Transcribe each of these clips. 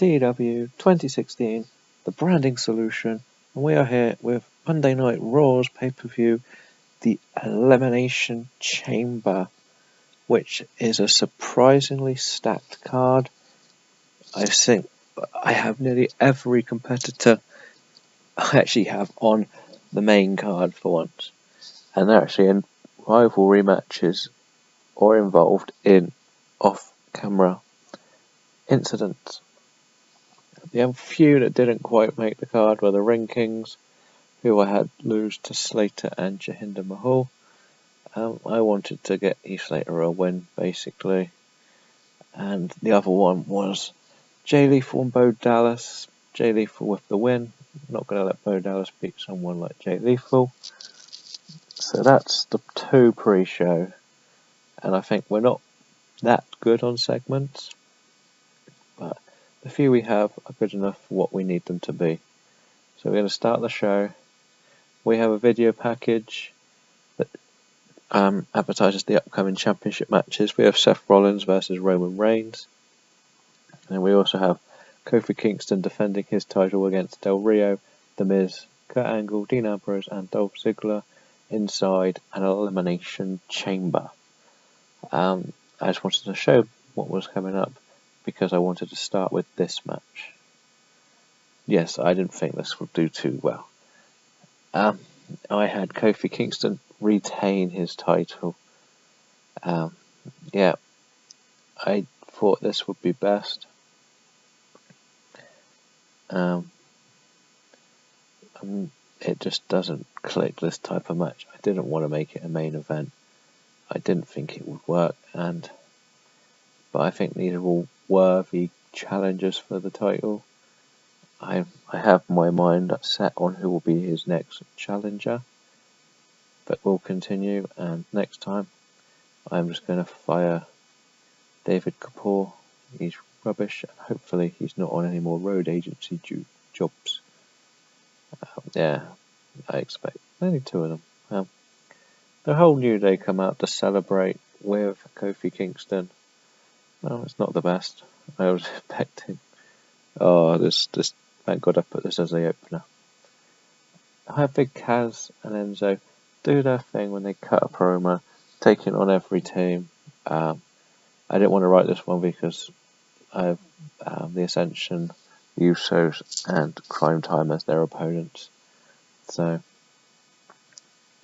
TEW 2016, the branding solution, and we are here with Monday Night Raw's pay-per-view, the Elimination Chamber, which is a surprisingly stacked card. I think I have nearly every competitor I actually have on the main card for once, and they're actually in rivalry matches or involved in off-camera incidents. The few that didn't quite make the card were the Ring Kings, who I had lose to Slater and Jahinder Mahal. I wanted to get Heath Slater a win, basically. And the other one was Jay Lethal and Bo Dallas. Jay Lethal with the win. I'm not going to let Bo Dallas beat someone like Jay Lethal. So that's the two pre-show. And I think we're not that good on segments, but the few we have are good enough for what we need them to be. So we're going to start the show. We have a video package that advertises the upcoming championship matches. We have Seth Rollins versus Roman Reigns. And we also have Kofi Kingston defending his title against Del Rio, The Miz, Kurt Angle, Dean Ambrose and Dolph Ziggler inside an Elimination Chamber. I just wanted to show what was coming up, because I wanted to start with this match. Yes, I didn't think this would do too well. I had Kofi Kingston retain his title. Yeah, I thought this would be best. It just doesn't click, this type of match. I didn't want to make it a main event. I didn't think it would work, but I think these are all worthy challengers for the title. I have my mind set on who will be his next challenger, but we'll continue, and next time I'm just going to fire David Kapoor. He's rubbish, and hopefully he's not on any more road agency jobs. Yeah, I expect only two of them. The whole New Day come out to celebrate with Kofi Kingston. Well, it's not the best. I was expecting. Oh, this. Thank God I put this as the opener. I have Big Kaz and Enzo do their thing when they cut a promo, taking on every team. I didn't want to write this one because I have the Ascension, the Usos, and Crime Time as their opponents. So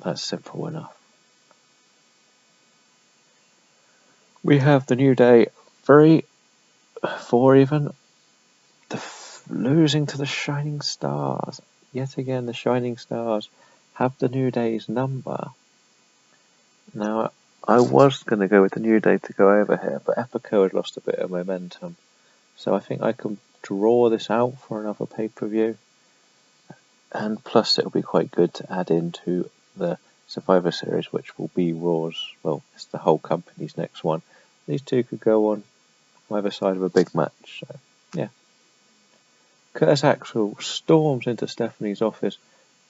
that's simple enough. We have the New Day 3-4 even. Losing to the Shining Stars. Yet again, the Shining Stars have the New Day's number. Now, I was going to go with the New Day to go over here, but Epico had lost a bit of momentum. So I think I can draw this out for another pay-per-view. And plus, it'll be quite good to add into the Survivor Series, which will be Raw's. Well, it's the whole company's next one. These two could go on either side of a big match. So, yeah. Curtis Axel storms into Stephanie's office,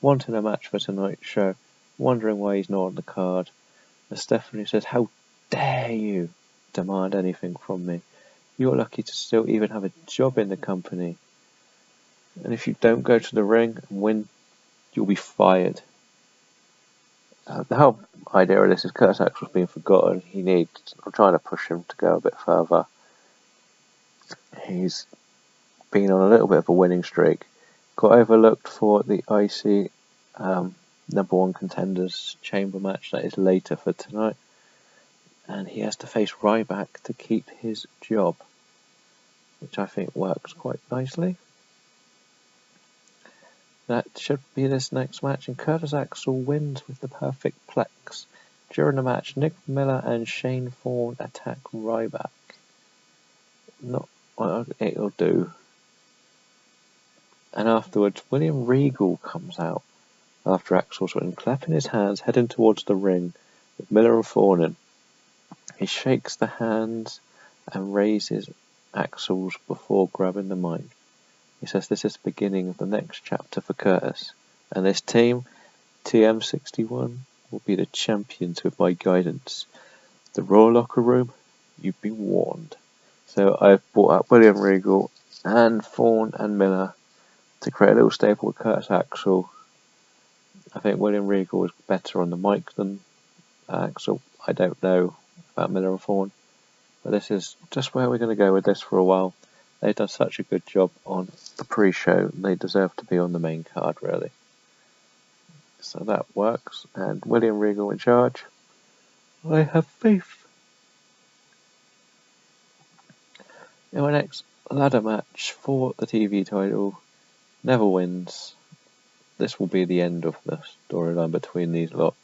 wanting a match for tonight's show, wondering why he's not on the card. And Stephanie says, "How dare you demand anything from me? You're lucky to still even have a job in the company. And if you don't go to the ring and win, you'll be fired." The whole idea of this is Curtis Axel's being forgotten. I'm trying to push him to go a bit further. He's been on a little bit of a winning streak. Got overlooked for the IC number one contenders chamber match that is later for tonight. And he has to face Ryback to keep his job, which I think works quite nicely. That should be this next match, and Curtis Axel wins with the perfect plex. During the match, Nick Miller and Shane Thorne attack Ryback. Not what it'll do. And afterwards, William Regal comes out after Axel's win, clapping his hands, heading towards the ring with Miller and Thorne in. He shakes the hands and raises Axel's before grabbing the mic. He says this is the beginning of the next chapter for Curtis, and this team, TM61, will be the champions with my guidance. The Raw locker room, you've been warned. So I've brought up William Regal and Thorne and Miller to create a little staple with Curtis Axel. I think William Regal was better on the mic than Axel. I don't know about Miller and Thorne, but this is just where we're going to go with this for a while. They've done such a good job on the pre-show, they deserve to be on the main card, really. So that works, and William Regal in charge. I have faith. In my next ladder match for the TV title, Neville wins. This will be the end of the storyline between these lot.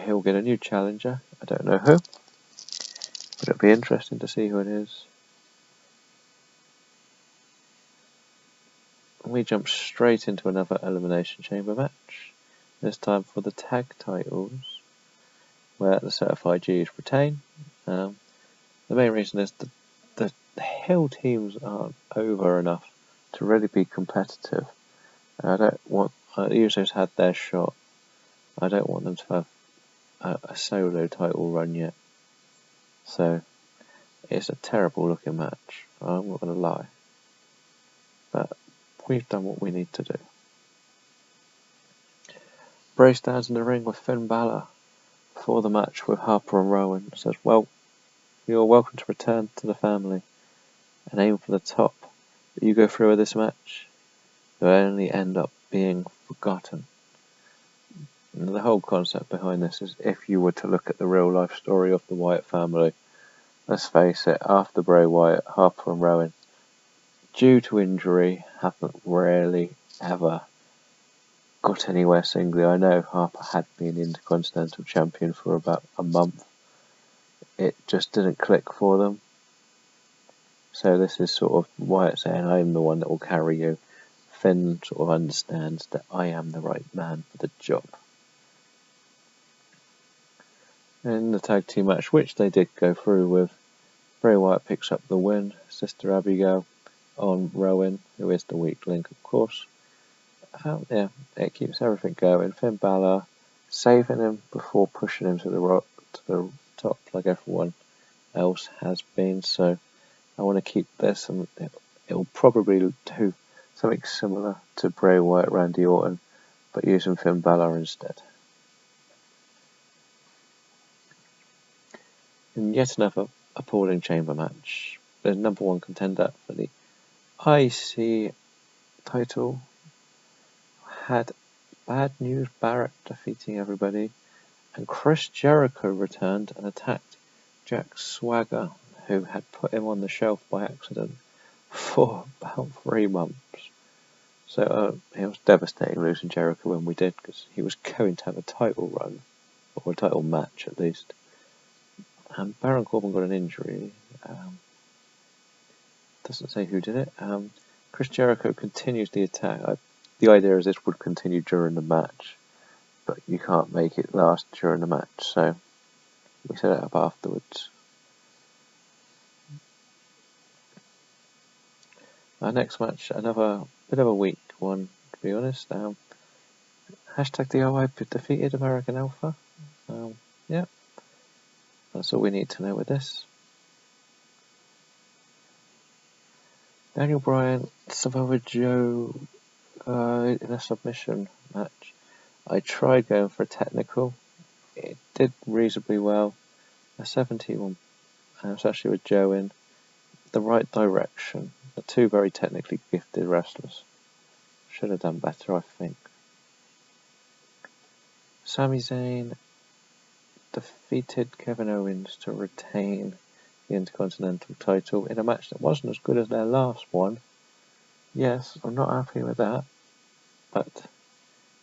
He'll get a new challenger. I don't know who, but it'll be interesting to see who it is. We jump straight into another Elimination Chamber match. This time for the tag titles, where the Certified Gs retain. The main reason is the Hill teams aren't over enough to really be competitive. I don't want the Usos had their shot. I don't want them to have a solo title run yet. So it's a terrible looking match. I'm not going to lie, but we've done what we need to do. Bray stands in the ring with Finn Balor for the match with Harper and Rowan. Says, "Well, you're welcome to return to the family and aim for the top. But you go through with this match, you'll only end up being forgotten." And the whole concept behind this is, if you were to look at the real life story of the Wyatt family, let's face it, after Bray Wyatt, Harper and Rowan, due to injury, haven't really ever got anywhere singly. I know Harper had been Intercontinental Champion for about a month. It just didn't click for them. So this is sort of Wyatt saying, "I'm the one that will carry you." Finn sort of understands that I am the right man for the job. In the tag team match, which they did go through with, Bray Wyatt picks up the win. Sister Abigail on Rowan, who is the weak link, of course. It keeps everything going. Finn Balor saving him before pushing him to the top like everyone else has been. So I want to keep this, and it'll probably do something similar to Bray Wyatt, Randy Orton, but using Finn Balor instead. In yet another appalling chamber match, the number one contender for the IC title had Bad News Barrett defeating everybody, and Chris Jericho returned and attacked Jack Swagger, who had put him on the shelf by accident for about 3 months. So it was devastating losing Jericho when we did, because he was going to have a title run, or a title match at least. And Baron Corbin got an injury. Doesn't say who did it. Chris Jericho continues the attack. The idea is this would continue during the match, but you can't make it last during the match, so we set it up afterwards. Our next match, another bit of a weak one, to be honest. Hashtag DIY defeated American Alpha. Yeah, that's all we need to know with this. Daniel Bryan, Samoa Joe in a submission match. I tried going for a technical. It did reasonably well. A 71, especially with Joe in the right direction. The two very technically gifted wrestlers. Should have done better, I think. Sami Zayn defeated Kevin Owens to retain the Intercontinental title in a match that wasn't as good as their last one. Yes, I'm not happy with that, but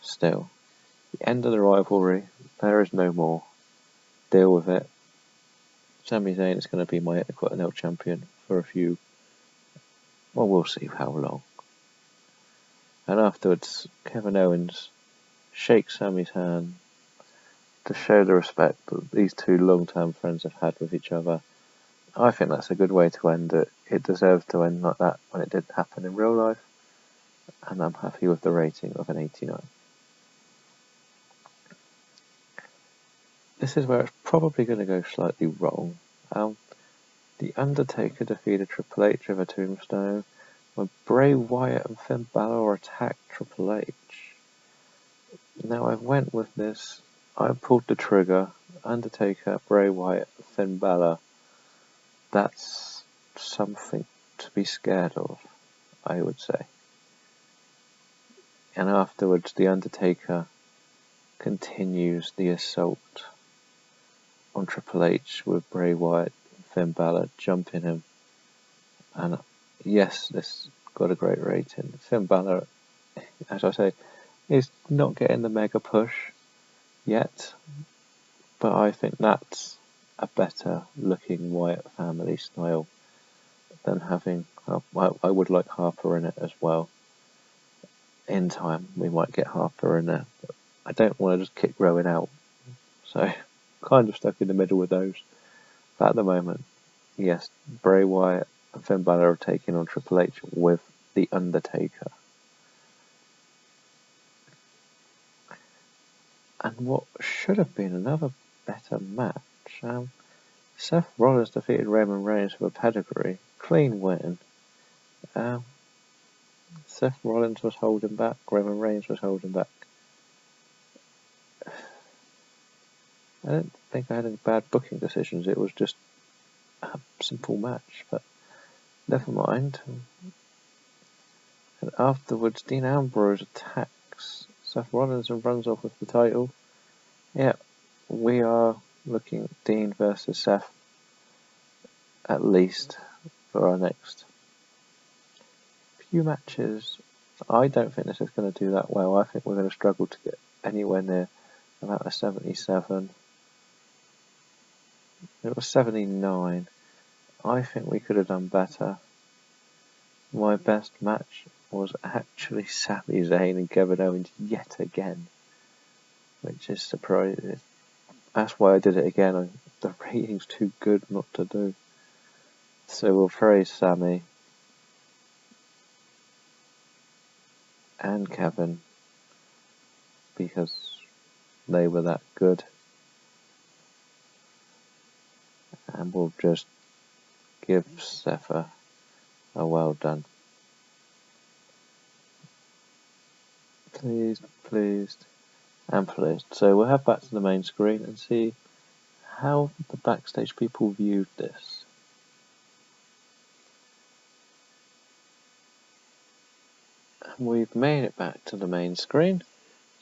still, the end of the rivalry, there is no more. Deal with it. Sami Zayn is going to be my Intercontinental Champion for we'll see how long. And afterwards, Kevin Owens shakes Sami's hand to show the respect that these two long-term friends have had with each other. I think that's a good way to end it. It deserves to end like that when it did happen in real life, and I'm happy with the rating of an 89. This is where it's probably going to go slightly wrong. The Undertaker defeated Triple H with a tombstone. when Bray Wyatt and Finn Balor attacked Triple H. Now I went with this, I pulled the trigger, Undertaker, Bray Wyatt, Finn Balor. That's something to be scared of, I would say. And afterwards, the Undertaker continues the assault on Triple H with Bray Wyatt and Finn Balor jumping him. And yes, this got a great rating. Finn Balor, as I say, is not getting the mega push yet, but I think that's a better looking Wyatt family style than having, I would like Harper in it as well. In time, we might get Harper in there, but I don't want to just kick Rowan out. So, kind of stuck in the middle with those. But at the moment, yes, Bray Wyatt and Finn Balor are taking on Triple H with The Undertaker. And what should have been another better match, Seth Rollins defeated Roman Reigns with a pedigree. Clean win. Seth Rollins was holding back, Roman Reigns was holding back. I don't think I had any bad booking decisions, it was just a simple match, but never mind. And afterwards, Dean Ambrose attacks Seth Rollins and runs off with the title. Yeah, we are looking at Dean versus Seth, at least, for our next few matches. I don't think this is going to do that well. I think we're going to struggle to get anywhere near about a 77. It was 79. I think we could have done better. My best match was actually Sami Zayn and Kevin Owens yet again, which is surprising. That's why I did it again. The rating's too good not to do. So we'll praise Sami and Kevin because they were that good. And we'll just give Seth a well done. Pleased, and pleased. So we'll head back to the main screen and see how the backstage people viewed this. And we've made it back to the main screen.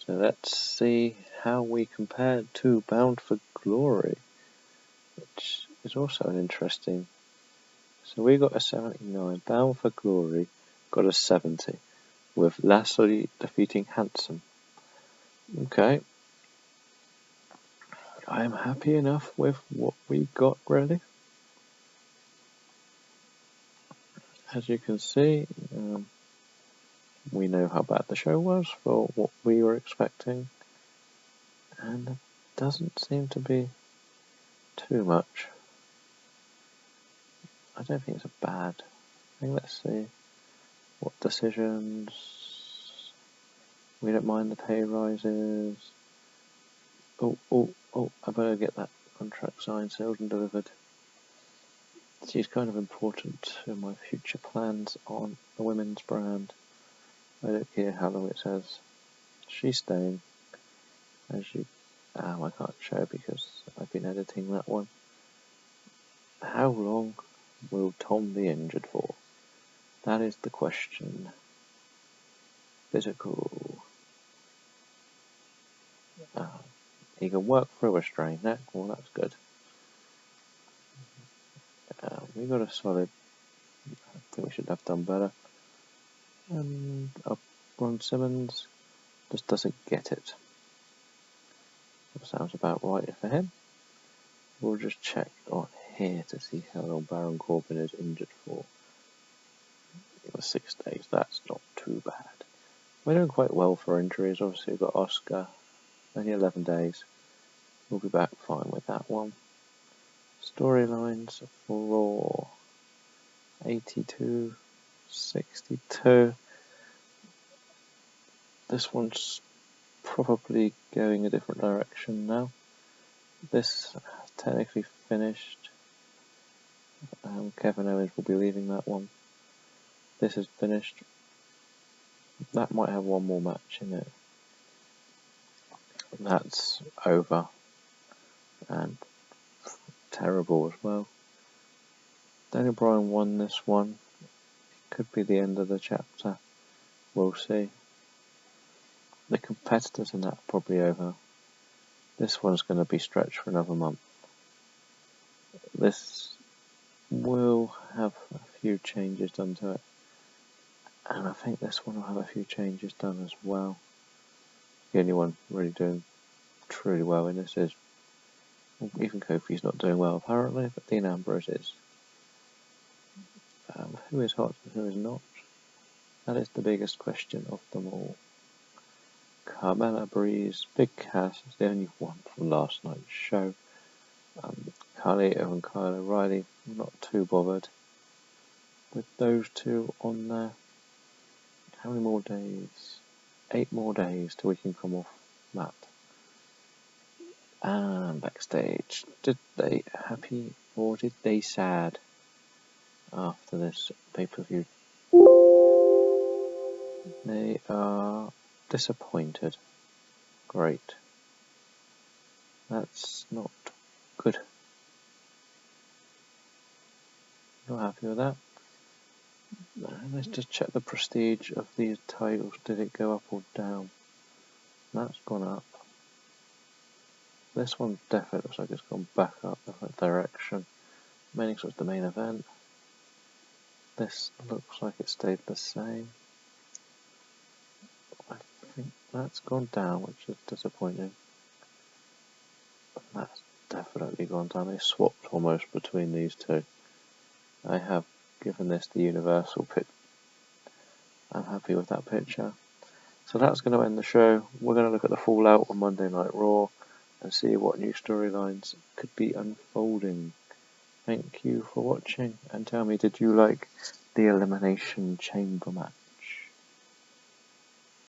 So let's see how we compare to Bound for Glory, which is also an interesting. So we got a 79. Bound for Glory got a 70, with Lashley defeating Handsome. Okay. I am happy enough with what we got, really. As you can see, we know how bad the show was for what we were expecting, and it doesn't seem to be too much. I don't think it's a bad thing. Let's see what decisions. We don't mind the pay rises. I better get that contract signed, sealed and delivered. She's kind of important to my future plans on the women's brand. I don't care how long it says. She's staying. I can't show because I've been editing that one. How long will Tom be injured for? That is the question. Physical. He can work through a strained neck. Well, that's good. We got a solid. I think we should have done better. And Ron Simmons just doesn't get it. That sounds about right for him. We'll just check on here to see how long Baron Corbin is injured for. 6 days, that's not too bad. We're doing quite well for injuries. Obviously we've got Oscar, only 11 days. We'll be back fine with that one. Storylines for Raw, 82, 62. This one's probably going a different direction now. This technically finished. Kevin Owens will be leaving that one. this is finished. That might have one more match in it. That's over. And terrible as well. Daniel Bryan won this one. It could be the end of the chapter. We'll see. The competitors in that are probably over. This one's going to be stretched for another month. This will have a few changes done to it. And I think this one will have a few changes done as well. The only one really doing truly well in this is, well, even Kofi's not doing well apparently, but Dean Ambrose is. Who is hot and who is not? That is the biggest question of them all. Carmella Breeze, Big Cass is the only one from last night's show. Carlito and Kyle O'Reilly, not too bothered with those two on there. How many more days? 8 more days till we can come off that. And backstage, did they happy or did they sad after this pay-per-view? They are disappointed. Great. That's not good. Not happy with that. Let's just check the prestige of these titles. Did it go up or down? That's gone up. This one definitely looks like it's gone back up in that direction. Mainly because it's the main event. This looks like it stayed the same. I think that's gone down, which is disappointing. That's definitely gone down. They swapped almost between these two. I have given this the universal pick. I'm happy with that picture. So that's going to end the show. We're going to look at the fallout on Monday Night Raw and see what new storylines could be unfolding. Thank you for watching, and tell me, did you like the Elimination Chamber match?